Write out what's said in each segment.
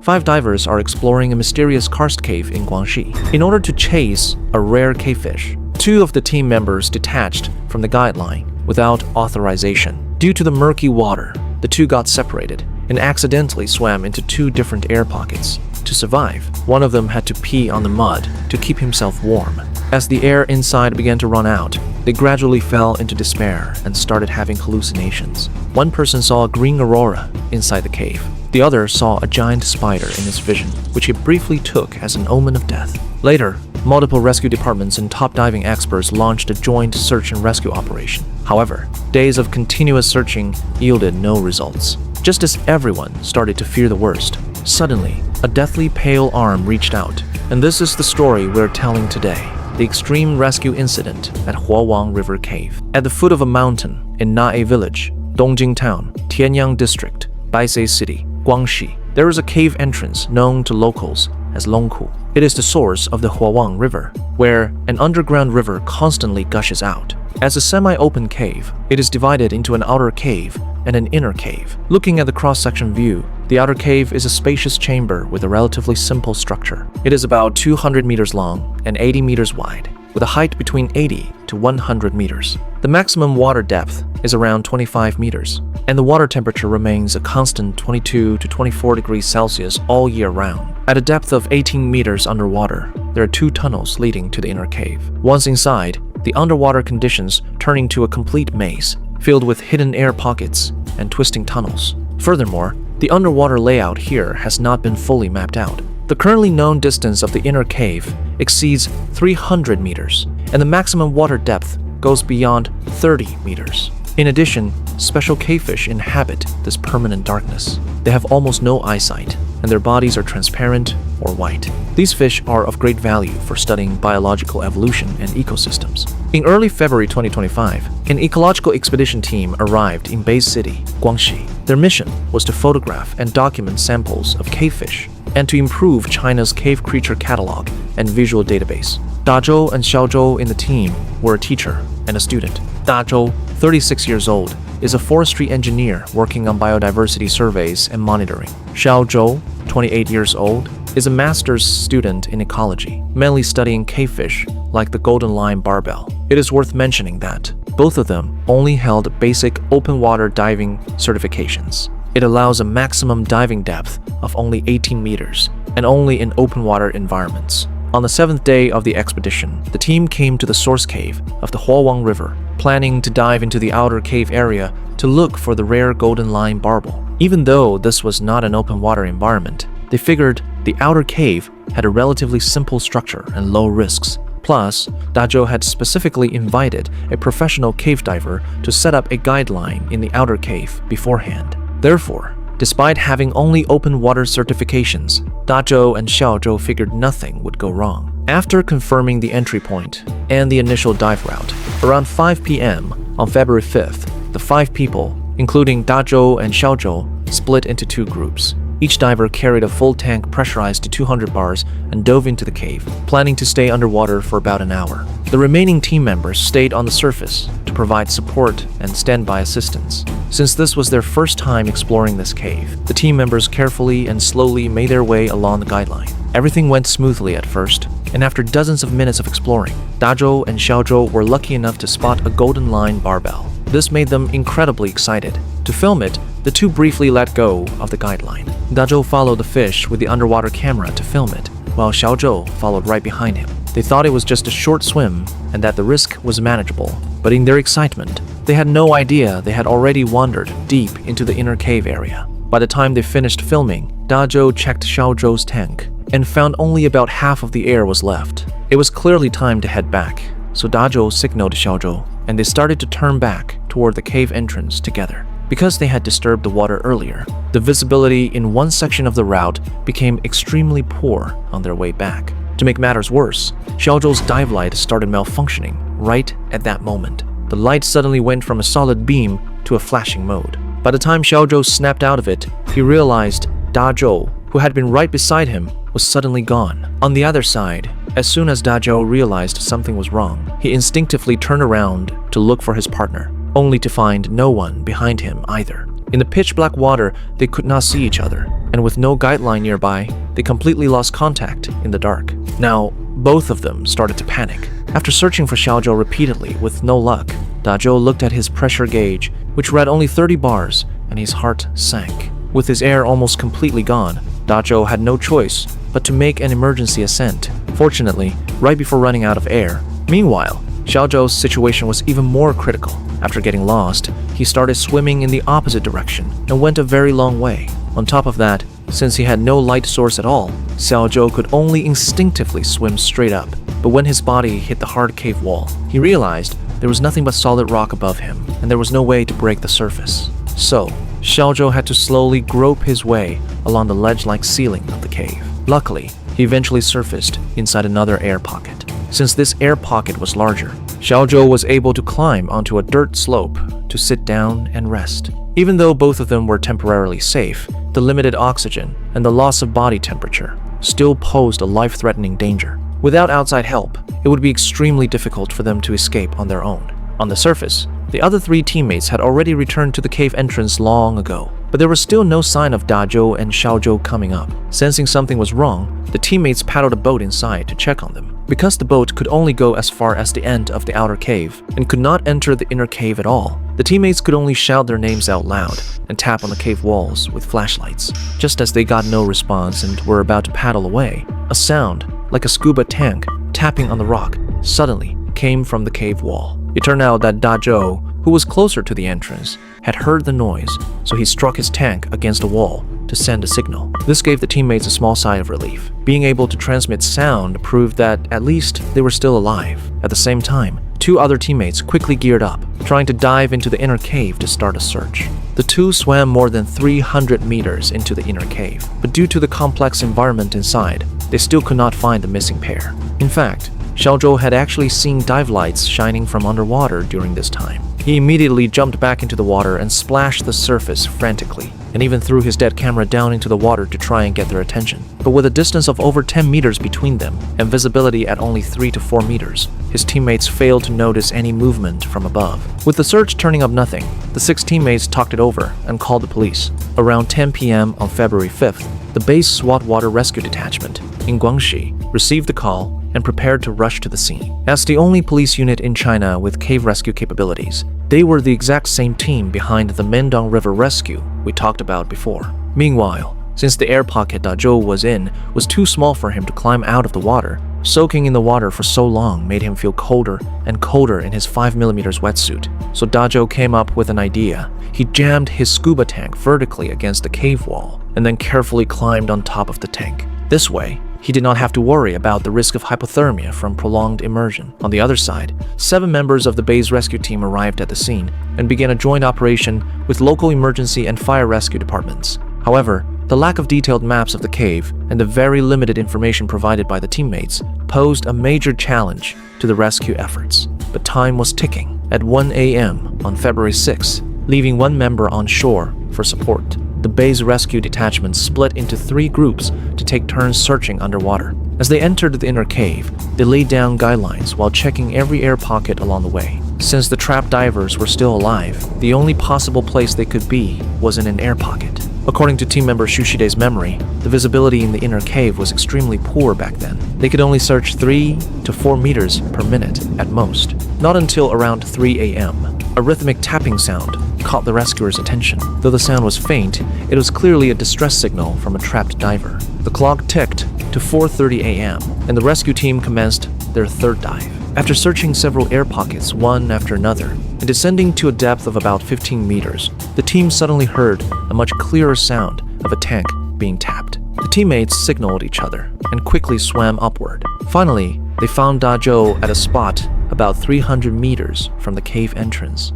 5 divers are exploring a mysterious karst cave in Guangxi. In order to chase a rare cavefish, 2 of the team members detached from the guideline without authorization. Due to the murky water, the 2 got separated and accidentally swam into 2 different air pockets. To survive, one of them had to pee on the mud to keep himself warm. As the air inside began to run out, they gradually fell into despair and started having hallucinations. One person saw a green aurora inside the cave. The other saw a giant spider in his vision, which he briefly took as an omen of death. Later, multiple rescue departments and top diving experts launched a joint search and rescue operation. However, days of continuous searching yielded no results. Just as everyone started to fear the worst, suddenly, a deathly pale arm reached out. And this is the story we're telling today. The extreme rescue incident at Huawang River Cave. At the foot of a mountain in Nae Village, Dongjing Town, Tianyang District, Baisei City, Guangxi, there is a cave entrance known to locals as Longku. It is the source of the Huawang River, where an underground river constantly gushes out. As a semi-open cave, it is divided into an outer cave and an inner cave. Looking at the cross-section view, the outer cave is a spacious chamber with a relatively simple structure. It is about 200 meters long and 80 meters wide, with a height between 80 to 100 meters. The maximum water depth is around 25 meters, and the water temperature remains a constant 22 to 24 degrees Celsius all year round. At a depth of 18 meters underwater, there are 2 tunnels leading to the inner cave. Once inside, the underwater conditions turn into a complete maze, filled with hidden air pockets and twisting tunnels. Furthermore, the underwater layout here has not been fully mapped out. The currently known distance of the inner cave exceeds 300 meters, and the maximum water depth goes beyond 30 meters. In addition, special cavefish inhabit this permanent darkness. They have almost no eyesight, and their bodies are transparent or white. These fish are of great value for studying biological evolution and ecosystems. In early February 2025, an ecological expedition team arrived in Bay City, Guangxi. Their mission was to photograph and document samples of cavefish and to improve China's cave creature catalog and visual database. Da Zhou and Xiao Zhou in the team were a teacher and a student. Da Zhou, 36 years old, is a forestry engineer working on biodiversity surveys and monitoring. Xiao Zhou, 28 years old, is a master's student in ecology, mainly studying cavefish like the golden line barbel. It is worth mentioning that both of them only held basic open water diving certifications. It allows a maximum diving depth of only 18 meters and only in open water environments. On the 7th day of the expedition, the team came to the source cave of the Huawang River, planning to dive into the outer cave area to look for the rare golden line barbel. Even though this was not an open water environment, they figured the outer cave had a relatively simple structure and low risks. Plus, Da Zhou had specifically invited a professional cave diver to set up a guideline in the outer cave beforehand. Therefore, despite having only open water certifications, Da Zhou and Xiao Zhou figured nothing would go wrong. After confirming the entry point and the initial dive route, around 5 p.m. on February 5th, the 5 people, including Da Zhou and Xiao Zhou, split into 2 groups. Each diver carried a full tank pressurized to 200 bars and dove into the cave, planning to stay underwater for about an hour. The remaining team members stayed on the surface to provide support and standby assistance. Since this was their first time exploring this cave, the team members carefully and slowly made their way along the guideline. Everything went smoothly at first, and after dozens of minutes of exploring, Da Zhou and Xiao Zhou were lucky enough to spot a golden line barbel. This made them incredibly excited. To film it, the 2 briefly let go of the guideline. Da Zhou followed the fish with the underwater camera to film it, while Xiao Zhou followed right behind him. They thought it was just a short swim and that the risk was manageable, but in their excitement, they had no idea they had already wandered deep into the inner cave area. By the time they finished filming, Da Zhou checked Xiao Zhou's tank and found only about half of the air was left. It was clearly time to head back, so Da Zhou signaled Xiao Zhou, and they started to turn back toward the cave entrance together. Because they had disturbed the water earlier, the visibility in one section of the route became extremely poor on their way back. To make matters worse, Xiao Zhou's dive light started malfunctioning right at that moment. The light suddenly went from a solid beam to a flashing mode. By the time Xiao Zhou snapped out of it, he realized Da Zhou, who had been right beside him, was suddenly gone. On the other side, as soon as Da Zhou realized something was wrong, he instinctively turned around to look for his partner, only to find no one behind him either. In the pitch-black water, they could not see each other, and with no guideline nearby, they completely lost contact in the dark. Now, both of them started to panic. After searching for Xiaozhou repeatedly with no luck, Dazhou looked at his pressure gauge, which read only 30 bars, and his heart sank. With his air almost completely gone, Dazhou had no choice but to make an emergency ascent, fortunately, right before running out of air. Meanwhile, Xiaozhou's situation was even more critical. After getting lost, he started swimming in the opposite direction and went a very long way. On top of that, since he had no light source at all, Xiaozhou could only instinctively swim straight up. But when his body hit the hard cave wall, he realized there was nothing but solid rock above him, and there was no way to break the surface. So, Xiaozhou had to slowly grope his way along the ledge-like ceiling of the cave. Luckily, he eventually surfaced inside another air pocket. Since this air pocket was larger, Xiaozhou was able to climb onto a dirt slope to sit down and rest. Even though both of them were temporarily safe, the limited oxygen and the loss of body temperature still posed a life-threatening danger. Without outside help, it would be extremely difficult for them to escape on their own. On the surface, the other three teammates had already returned to the cave entrance long ago, but there was still no sign of Dazhou and Xiaozhou coming up. Sensing something was wrong, the teammates paddled a boat inside to check on them. Because the boat could only go as far as the end of the outer cave and could not enter the inner cave at all, the teammates could only shout their names out loud and tap on the cave walls with flashlights. Just as they got no response and were about to paddle away, a sound, like a scuba tank tapping on the rock, suddenly came from the cave wall. It turned out that Dazhou, who was closer to the entrance, had heard the noise, so he struck his tank against a wall to send a signal. This gave the teammates a small sigh of relief. Being able to transmit sound proved that at least they were still alive. At the same time, two other teammates quickly geared up, trying to dive into the inner cave to start a search. The two swam more than 300 meters into the inner cave, but due to the complex environment inside, they still could not find the missing pair. In fact, Xiaozhou had actually seen dive lights shining from underwater during this time. He immediately jumped back into the water and splashed the surface frantically, and even threw his dead camera down into the water to try and get their attention. But with a distance of over 10 meters between them and visibility at only 3 to 4 meters, his teammates failed to notice any movement from above. With the search turning up nothing, the 6 teammates talked it over and called the police. Around 10 p.m. on February 5th, the base SWAT Water Rescue Detachment in Guangxi received the call and prepared to rush to the scene. As the only police unit in China with cave rescue capabilities, they were the exact same team behind the Mendong River rescue we talked about before. Meanwhile, since the air pocket Dazhou was in was too small for him to climb out of the water, soaking in the water for so long made him feel colder and colder in his 5mm wetsuit. So Dazhou came up with an idea. He jammed his scuba tank vertically against the cave wall and then carefully climbed on top of the tank. This way, he did not have to worry about the risk of hypothermia from prolonged immersion. On the other side, 7 members of the base rescue team arrived at the scene and began a joint operation with local emergency and fire rescue departments. However, the lack of detailed maps of the cave and the very limited information provided by the teammates posed a major challenge to the rescue efforts. But time was ticking. At 1 a.m. on February 6, leaving one member on shore for support, the base rescue detachment split into 3 groups to take turns searching underwater. As they entered the inner cave, they laid down guidelines while checking every air pocket along the way. Since the trapped divers were still alive, the only possible place they could be was in an air pocket. According to team member Shushide's memory, the visibility in the inner cave was extremely poor back then. They could only search 3 to 4 meters per minute at most. Not until around 3 a.m., a rhythmic tapping sound caught the rescuers' attention. Though the sound was faint, it was clearly a distress signal from a trapped diver. The clock ticked to 4:30 a.m., and the rescue team commenced their third dive. After searching several air pockets one after another and descending to a depth of about 15 meters, the team suddenly heard a much clearer sound of a tank being tapped. The teammates signaled each other and quickly swam upward. Finally, they found Dazhou at a spot about 300 meters from the cave entrance.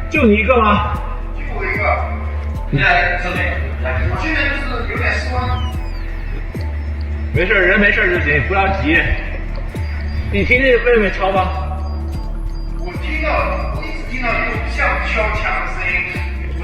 就你一个吗？就我一个。你来这边，我现在就是有点失望。没事，人没事就行，不要急。你听见外面敲吗？我一直听到有像敲墙的声音。我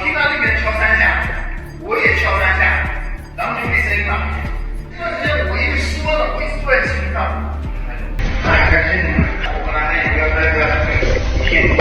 听到那边敲3下，我也敲3下，然后就没声音了。这段时间我因为失温了，我一直坐在车上。哎，感谢你们，我本来还以为要在这骗你。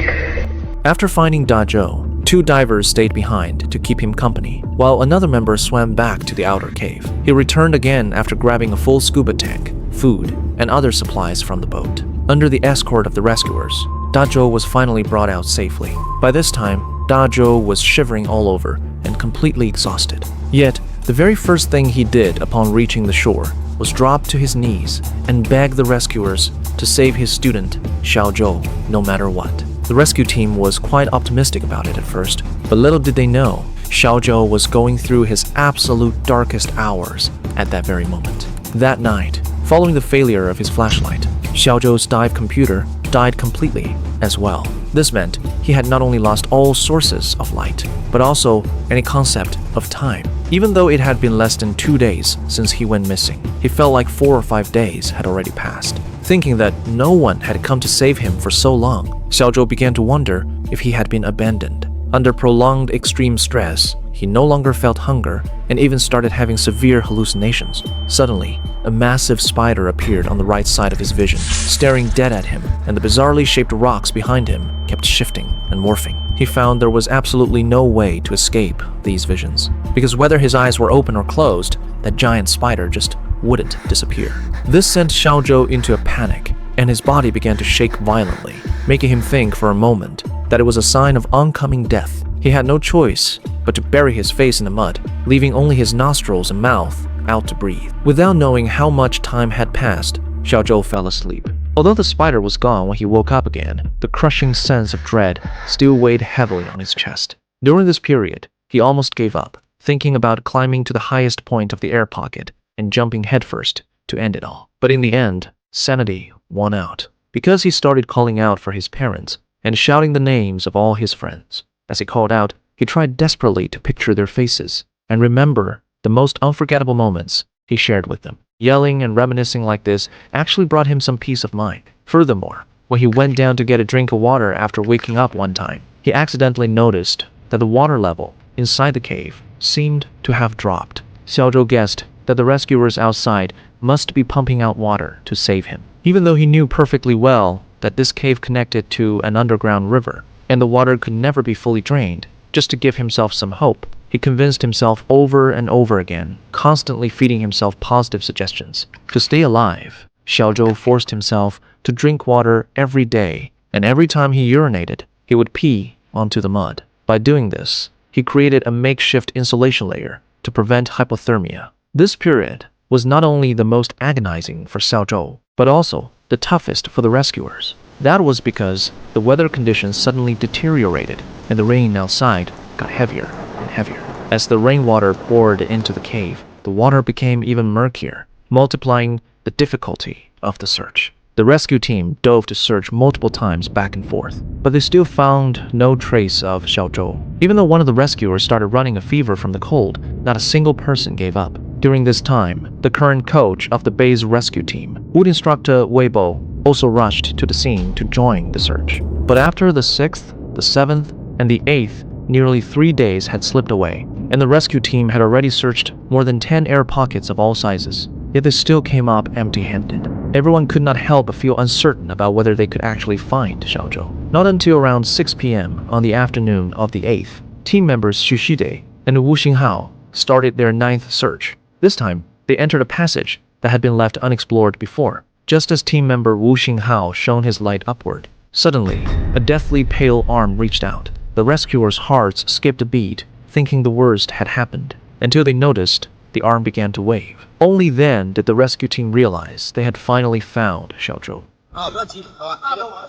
After finding Dazhou, 2 divers stayed behind to keep him company, while another member swam back to the outer cave. He returned again after grabbing a full scuba tank, food, and other supplies from the boat. Under the escort of the rescuers, Dazhou was finally brought out safely. By this time, Dazhou was shivering all over and completely exhausted. Yet, the very first thing he did upon reaching the shore was drop to his knees and beg the rescuers to save his student, Xiaozhou, no matter what. The rescue team was quite optimistic about it at first, but little did they know, Xiaozhou was going through his absolute darkest hours at that very moment. That night, following the failure of his flashlight, Xiaozhou's dive computer died completely as well. This meant he had not only lost all sources of light, but also any concept of time. Even though it had been less than 2 days since he went missing, he felt like 4 or 5 days had already passed. Thinking that no one had come to save him for so long, Xiaozhou began to wonder if he had been abandoned. Under prolonged extreme stress, he no longer felt hunger and even started having severe hallucinations. Suddenly, a massive spider appeared on the right side of his vision, staring dead at him, and the bizarrely shaped rocks behind him kept shifting and morphing. He found there was absolutely no way to escape these visions, because whether his eyes were open or closed, that giant spider just wouldn't disappear. This sent Xiaozhou into a panic, and his body began to shake violently, making him think for a moment that it was a sign of oncoming death. He had no choice but to bury his face in the mud, leaving only his nostrils and mouth out to breathe. Without knowing how much time had passed, Xiaozhou fell asleep. Although the spider was gone when he woke up again, the crushing sense of dread still weighed heavily on his chest. During this period, he almost gave up, thinking about climbing to the highest point of the air pocket and jumping headfirst to end it all. But in the end, sanity won out, because he started calling out for his parents and shouting the names of all his friends. As he called out, he tried desperately to picture their faces and remember the most unforgettable moments he shared with them. Yelling and reminiscing like this actually brought him some peace of mind. Furthermore, when he went down to get a drink of water after waking up one time, he accidentally noticed that the water level inside the cave seemed to have dropped. Xiaozhou guessed that the rescuers outside must be pumping out water to save him, even though he knew perfectly well that this cave connected to an underground river, and the water could never be fully drained. Just to give himself some hope, he convinced himself over and over again, constantly feeding himself positive suggestions. To stay alive, Xiaozhou forced himself to drink water every day, and every time he urinated, he would pee onto the mud. By doing this, he created a makeshift insulation layer to prevent hypothermia. This period was not only the most agonizing for Xiaozhou, but also the toughest for the rescuers. That was because the weather conditions suddenly deteriorated and the rain outside got heavier and heavier. As the rainwater poured into the cave, the water became even murkier, multiplying the difficulty of the search. The rescue team dove to search multiple times back and forth, but they still found no trace of Xiaozhou. Even though one of the rescuers started running a fever from the cold, not a single person gave up. During this time, the current coach of the Bay's rescue team, Wood Instructor Weibo, also rushed to the scene to join the search. But after the 6th, the 7th, and the 8th, nearly 3 days had slipped away, and the rescue team had already searched more than 10 air pockets of all sizes. Yet they still came up empty-handed. Everyone could not help but feel uncertain about whether they could actually find Xiaozhou. Not until around 6 p.m. on the afternoon of the 8th, team members Xu Shide and Wu Xinghao started their 9th search. This time, they entered a passage that had been left unexplored before. Just as team member Wu Xinghao shone his light upward, suddenly, a deathly pale arm reached out. The rescuers' hearts skipped a beat, thinking the worst had happened, until they noticed the arm began to wave. Only then did the rescue team realize they had finally found Xiaozhou. 啊，不要急，好吧？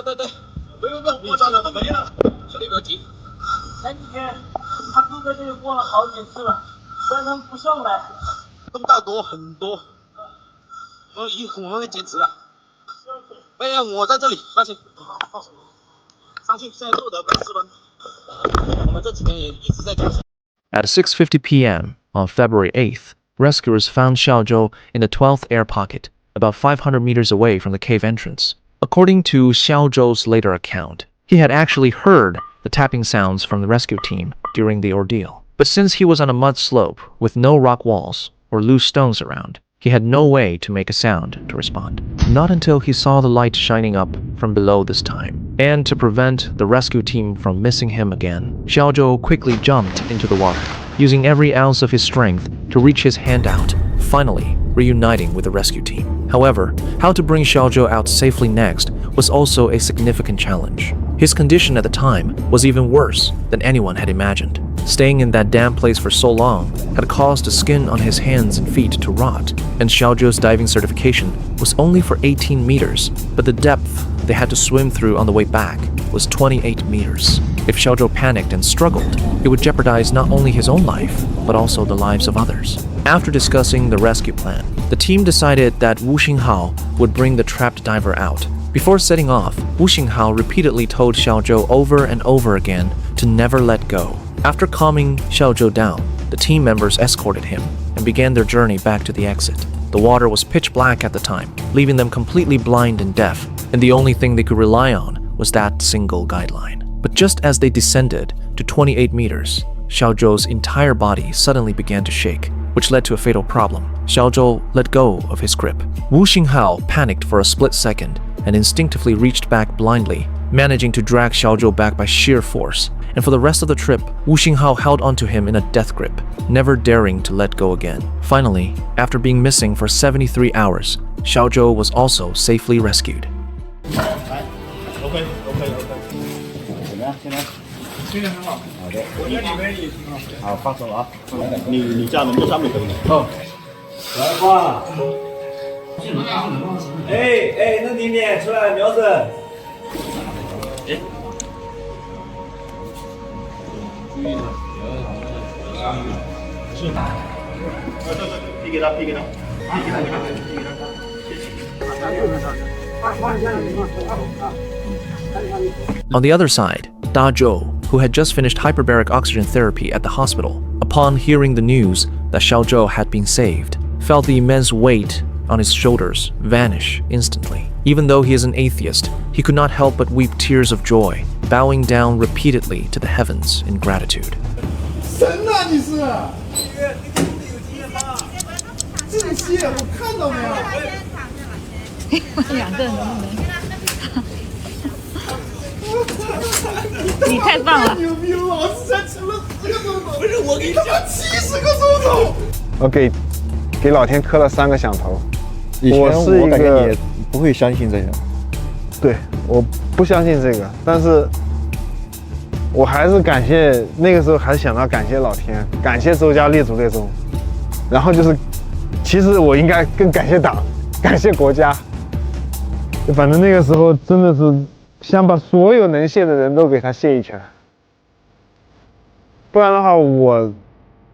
对，我找到了没了，兄弟不要急。前几天他哥哥这里过了好几次了，但他不上来。这么大多很多，我们会坚持的。哎呀，我在这里，放心，放手，上去，现在录得本事了。我们这几天也一直在坚持。 At 6:50 p.m. on February 8th, rescuers found Xiaozhou in the 12th air pocket, about 500 meters away from the cave entrance. According to Xiaozhou's later account, he had actually heard the tapping sounds from the rescue team during the ordeal. But since he was on a mud slope with no rock walls or loose stones around, he had no way to make a sound to respond. Not until he saw the light shining up from below this time. And to prevent the rescue team from missing him again, Xiaozhou quickly jumped into the water, using every ounce of his strength to reach his hand out, finally reuniting with the rescue team. However, how to bring Xiaozhou out safely next was also a significant challenge. His condition at the time was even worse than anyone had imagined. Staying in that damp place for so long had caused the skin on his hands and feet to rot, and Xiaozhou's diving certification was only for 18 meters, but the depth they had to swim through on the way back was 28 meters. If Xiaozhou panicked and struggled, it would jeopardize not only his own life, but also the lives of others. After discussing the rescue plan, the team decided that Wu Xinghao would bring the trapped diver out. Before setting off, Wu Xinghao repeatedly told Xiaozhou over and over again to never let go. After calming Xiaozhou down, the team members escorted him and began their journey back to the exit. The water was pitch black at the time, leaving them completely blind and deaf, and the only thing they could rely on was that single guideline. But just as they descended to 28 meters, Xiaozhou's entire body suddenly began to shake, which led to a fatal problem. Xiaozhou let go of his grip. Wu Xinghao panicked for a split second and instinctively reached back blindly, managing to drag Xiaozhou back by sheer force. And for the rest of the trip, Wu Xinghao held onto him in a death grip, never daring to let go again. Finally, after being missing for 73 hours, Xiaozhou was also safely rescued. OK，怎么样？现在？现在很好。好的。我在里面也挺好。好，放手了啊！你家人在上面等你。哦。来吧。哎，那里面出来苗子。哎。是。对，批给他，批给他，批给他，批给他。On the other side, Da Zhou, who had just finished hyperbaric oxygen therapy at the hospital, upon hearing the news that Xiaozhou had been saved, felt the immense weight on his shoulders vanish instantly. Even though he is an atheist, he could not help but weep tears of joy, bowing down repeatedly to the heavens in gratitude. 神啊，你是！这个戏我看到没有？两个人能不能？你太棒了！牛逼了，老子才吃了10个钟头，不是我给你讲70个钟头。我给老天磕了3个响头。以前我感觉个你不会相信这些。对，我不相信这个，但是我还是感谢那个时候，还是想到感谢老天，感谢周家列祖列宗，然后就是，其实我应该更感谢党，感谢国家。反正那个时候真的是想把所有能谢的人都给他谢一拳，不然的话，我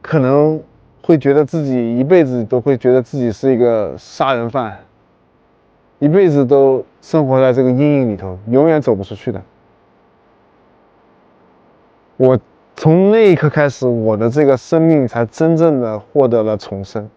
可能会觉得自己一辈子都会觉得自己是一个杀人犯，一辈子都生活在这个阴影里头，永远走不出去的。我从那一刻开始，我的这个生命才真正的获得了重生。